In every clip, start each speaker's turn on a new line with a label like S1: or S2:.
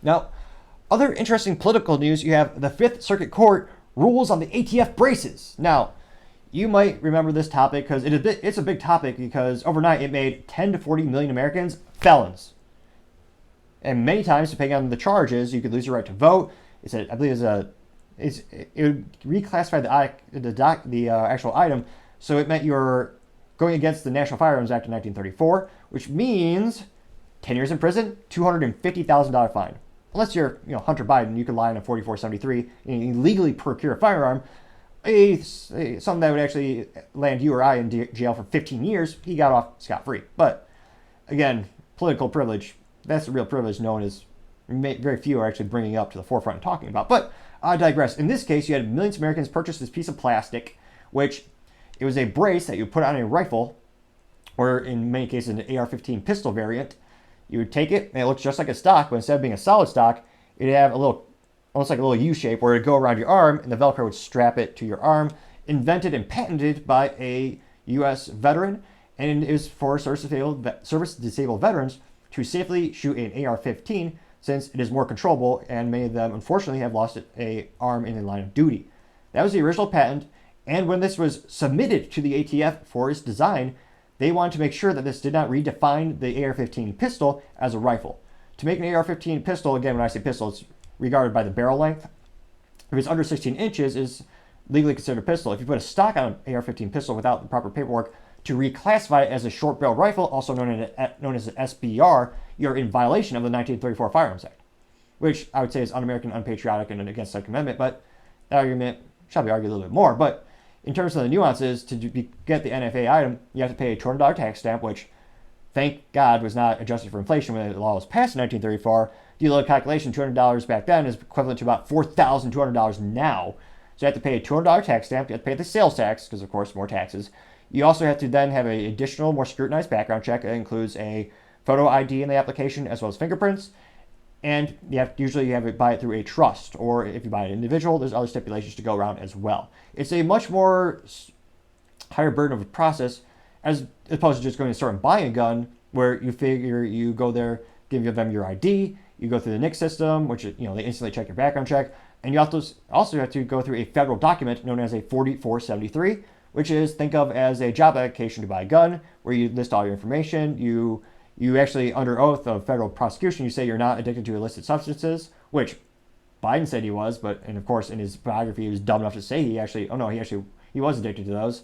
S1: Now, other interesting political news, you have the Fifth Circuit Court rules on the ATF braces. Now, you might remember this topic because it's a big topic because overnight it made 10 to 40 million Americans felons. And many times, depending on the charges, you could lose your right to vote. I believe it would reclassify the actual item, so it meant you're going against the National Firearms Act of 1934, which means 10 years in prison, $250,000 fine. Unless you're Hunter Biden, you could lie on a 4473 and illegally procure a firearm, something that would actually land you or I in jail for 15 years. He got off scot-free. But again, political privilege, that's the real privilege known as very few are actually bringing up to the forefront and talking about. But I digress. In this case, you had millions of Americans purchase this piece of plastic, which it was a brace that you put on a rifle, or in many cases an AR-15 pistol variant. You would take it, and it looks just like a stock, but instead of being a solid stock, it'd have almost like a little U shape where it'd go around your arm, and the Velcro would strap it to your arm. Invented and patented by a U.S. veteran, and it is for service-disabled veterans to safely shoot an AR-15, since it is more controllable, and many of them, unfortunately, have lost an arm in the line of duty. That was the original patent, and when this was submitted to the ATF for its design, they wanted to make sure that this did not redefine the AR-15 pistol as a rifle. To make an AR-15 pistol, again, when I say pistol, it's regarded by the barrel length. If it's under 16 inches, it's legally considered a pistol. If you put a stock on an AR-15 pistol without the proper paperwork to reclassify it as a short-barreled rifle, also known as an SBR, you're in violation of the 1934 Firearms Act, which I would say is un-American, unpatriotic, and against the Second Amendment. But that argument shall be argued a little bit more. But in terms of the nuances, to get the NFA item, you have to pay a $200 tax stamp, which, thank God, was not adjusted for inflation when the law was passed in 1934. Do a little calculation, $200 back then is equivalent to about $4,200 now. So you have to pay a $200 tax stamp. You have to pay the sales tax, because, of course, more taxes. You also have to then have an additional, more scrutinized background check. That includes a photo ID in the application, as well as fingerprints. And usually you have it buy it through a trust, or if you buy an individual, there's other stipulations to go around as well. It's a much more higher burden of a process as opposed to just going to the store and buying a gun, where you figure you go there, give them your ID, you go through the NIC system, which they instantly check your background check, and you also have to go through a federal document known as a 4473, which is think of as a job application to buy a gun, where you list all your information. You actually, under oath of federal prosecution, you say you're not addicted to illicit substances, which Biden said he was, and of course in his biography he was dumb enough to say he was addicted to those,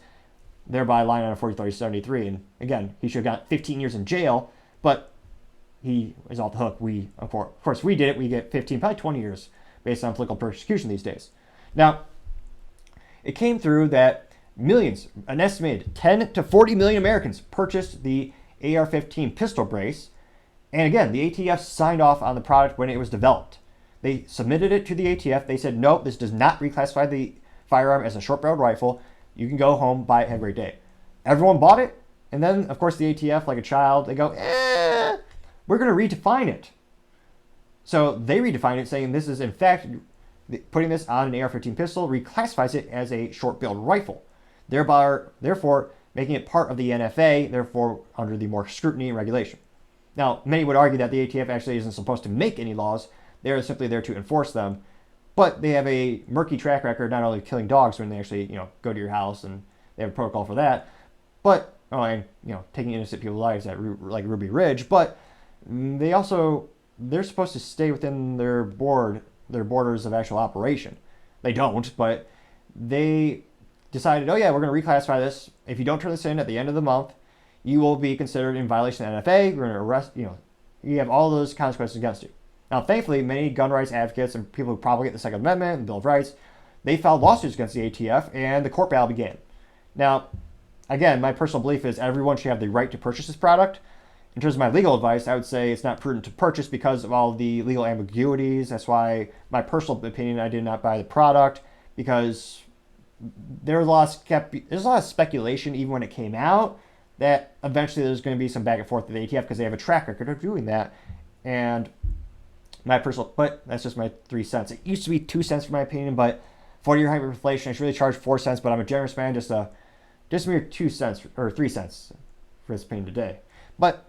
S1: thereby lying on a 4373. And again, he should have got 15 years in jail, but he is off the hook. Of course, we did it. We get 15, probably 20 years based on political persecution these days. Now, it came through that millions, an estimated 10 to 40 million Americans purchased the AR-15 pistol brace, and again, the ATF signed off on the product when it was developed. They submitted it to the ATF. They said, no, this does not reclassify the firearm as a short-barreled rifle. You can go home, buy it, have a great day. Everyone bought it, and then, of course, the ATF, like a child, they go, we're going to redefine it. So they redefined it, saying this is, in fact, putting this on an AR-15 pistol reclassifies it as a short-barreled rifle, therefore making it part of the NFA, therefore under the more scrutiny and regulation. Now, many would argue that the ATF actually isn't supposed to make any laws. They're simply there to enforce them. But they have a murky track record, not only killing dogs when they actually, go to your house, and they have a protocol for that, but, taking innocent people's lives at like Ruby Ridge, but they're supposed to stay within their borders of actual operation. They don't, but they decided, we're going to reclassify this. If you don't turn this in at the end of the month, you will be considered in violation of the NFA. We're going to arrest, you have all those consequences against you. Now, thankfully, many gun rights advocates and people who propagate the Second Amendment and Bill of Rights, they filed lawsuits against the ATF, and the court battle began. Now, again, my personal belief is everyone should have the right to purchase this product. In terms of my legal advice, I would say it's not prudent to purchase because of all the legal ambiguities. That's why, my personal opinion, I did not buy the product, because there's a lot of speculation even when it came out that eventually there's going to be some back and forth with the ATF because they have a track record of doing that. And but that's just my 3 cents. It used to be 2 cents for my opinion, but 40-year hyperinflation, I should really charge 4 cents, but I'm a generous man, just mere 2 cents or 3 cents for this opinion today. But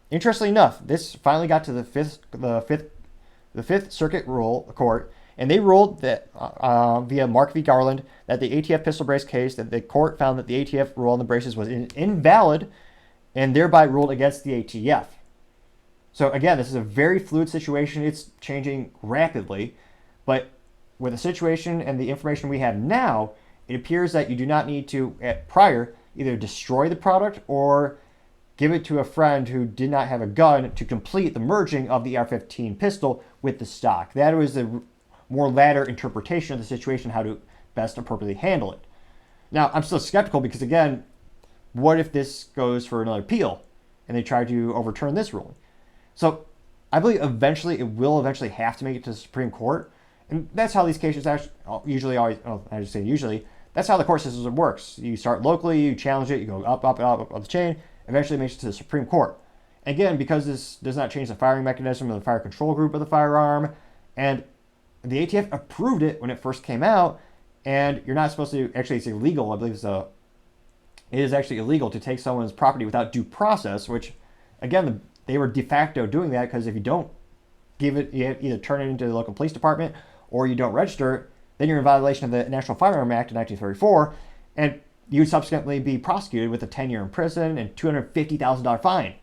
S1: interestingly enough, this finally got to the fifth the Fifth Circuit Court, and they ruled that via Mark v. Garland that the ATF pistol brace case, that the court found that the ATF rule on the braces was invalid and thereby ruled against the ATF. So again, this is a very fluid situation. It's changing rapidly, but with the situation and the information we have now, it appears that you do not need to, at prior, either destroy the product or give it to a friend who did not have a gun to complete the merging of the AR-15 pistol with the stock. That was the more latter interpretation of the situation, how to best appropriately handle it. Now, I'm still skeptical because, again, what if this goes for another appeal and they try to overturn this ruling? So I believe eventually it will eventually have to make it to the Supreme Court. And that's how these cases actually usually, that's how the court system works. You start locally, you challenge it, you go up the chain, eventually it makes it to the Supreme Court. Again, because this does not change the firing mechanism or the fire control group of the firearm, and the ATF approved it when it first came out, and you're not supposed to, actually it's illegal, I believe it is actually illegal to take someone's property without due process, which, again, they were de facto doing that because if you don't give it, you either turn it into the local police department or you don't register it, then you're in violation of the National Firearm Act of 1934, and you would subsequently be prosecuted with a 10-year in prison and $250,000 fine.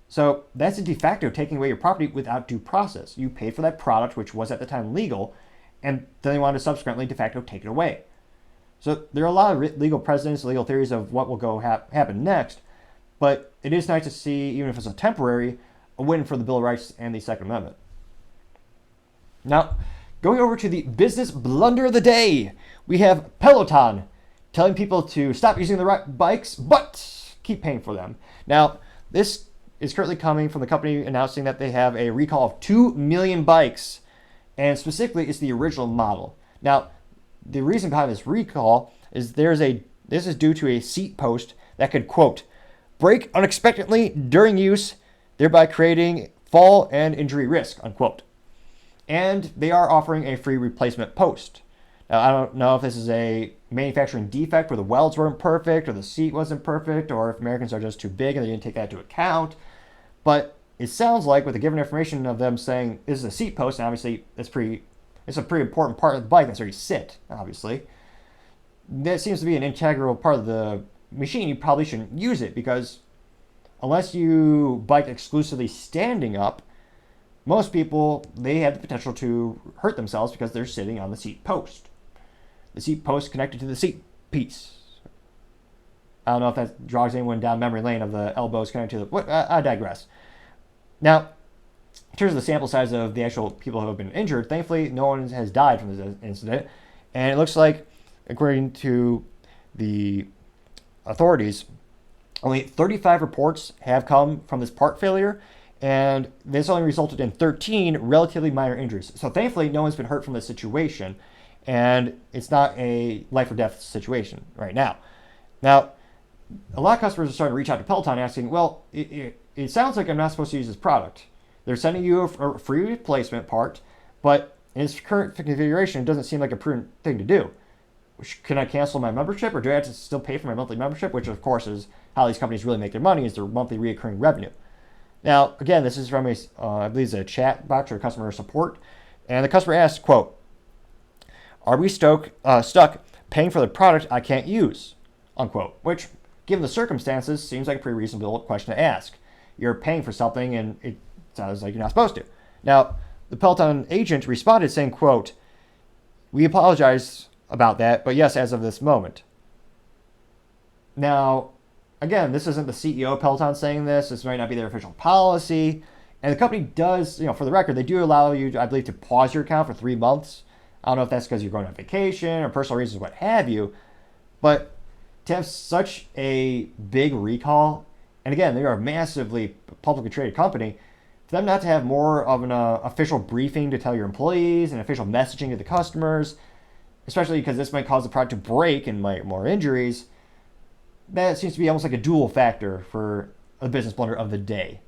S1: So that's a de facto taking away your property without due process. You paid for that product, which was at the time legal, and then they wanted to subsequently de facto take it away. So there are a lot of legal precedents, legal theories of what will go happen next, but it is nice to see, even if it's a temporary, a win for the Bill of Rights and the Second Amendment. Now, going over to the business blunder of the day, we have Peloton telling people to stop using the bikes, but keep paying for them. Now, this is currently coming from the company announcing that they have a recall of 2 million bikes, and specifically it's the original model. Now, the reason behind this recall is this is due to a seat post that could, quote, break unexpectedly during use, thereby creating fall and injury risk, unquote. And they are offering a free replacement post. Now, I don't know if this is a manufacturing defect where the welds weren't perfect or the seat wasn't perfect or if Americans are just too big and they didn't take that into account. But it sounds like with the given information of them saying this is a seat post, and obviously it's a pretty important part of the bike, that's where you sit, obviously. That seems to be an integral part of the machine. You probably shouldn't use it because unless you bike exclusively standing up, most people, they have the potential to hurt themselves because they're sitting on the seat post. The seat post connected to the seat piece. I don't know if that draws anyone down memory lane of the elbows connected to the... I digress. Now, in terms of the sample size of the actual people who have been injured, thankfully no one has died from this incident. And it looks like, according to the authorities, only 35 reports have come from this part failure, and this only resulted in 13 relatively minor injuries. So thankfully, no one's been hurt from this situation, and it's not a life or death situation right now. Now, a lot of customers are starting to reach out to Peloton asking, well, it sounds like I'm not supposed to use this product. They're sending you a free replacement part, but in its current configuration, it doesn't seem like a prudent thing to do. Can I cancel my membership, or do I have to still pay for my monthly membership? Which, of course, is how these companies really make their money, is their monthly recurring revenue. Now, again, this is from I believe it's a chat box or customer support, and the customer asks, quote, are we stuck paying for the product I can't use, unquote, which, given the circumstances, seems like a pretty reasonable question to ask. You're paying for something, and it sounds like you're not supposed to. Now, the Peloton agent responded saying, quote, we apologize about that, but yes, as of this moment. Now, again, this isn't the CEO of Peloton saying this. This might not be their official policy. And the company does, for the record, they do allow you, I believe, to pause your account for 3 months. I don't know if that's because you're going on vacation or personal reasons, what have you. But to have such a big recall, and again, they are a massively publicly traded company, for them not to have more of an official briefing to tell your employees and official messaging to the customers, especially because this might cause the product to break and might more injuries, that seems to be almost like a dual factor for the business blunder of the day.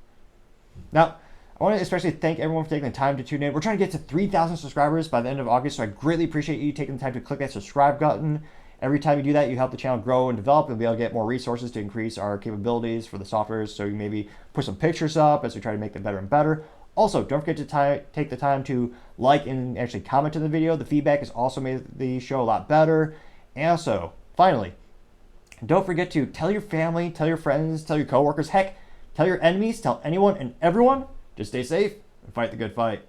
S1: Now, I want to especially thank everyone for taking the time to tune in. We're trying to get to 3,000 subscribers by the end of August, so I greatly appreciate you taking the time to click that subscribe button. Every time you do that, you help the channel grow and develop. We'll be able to get more resources to increase our capabilities for the software, so you maybe put some pictures up as we try to make them better and better. Also, don't forget to take the time to like and actually comment on the video. The feedback has also made the show a lot better. And also, finally, don't forget to tell your family, tell your friends, tell your coworkers, heck, tell your enemies, tell anyone and everyone to stay safe and fight the good fight.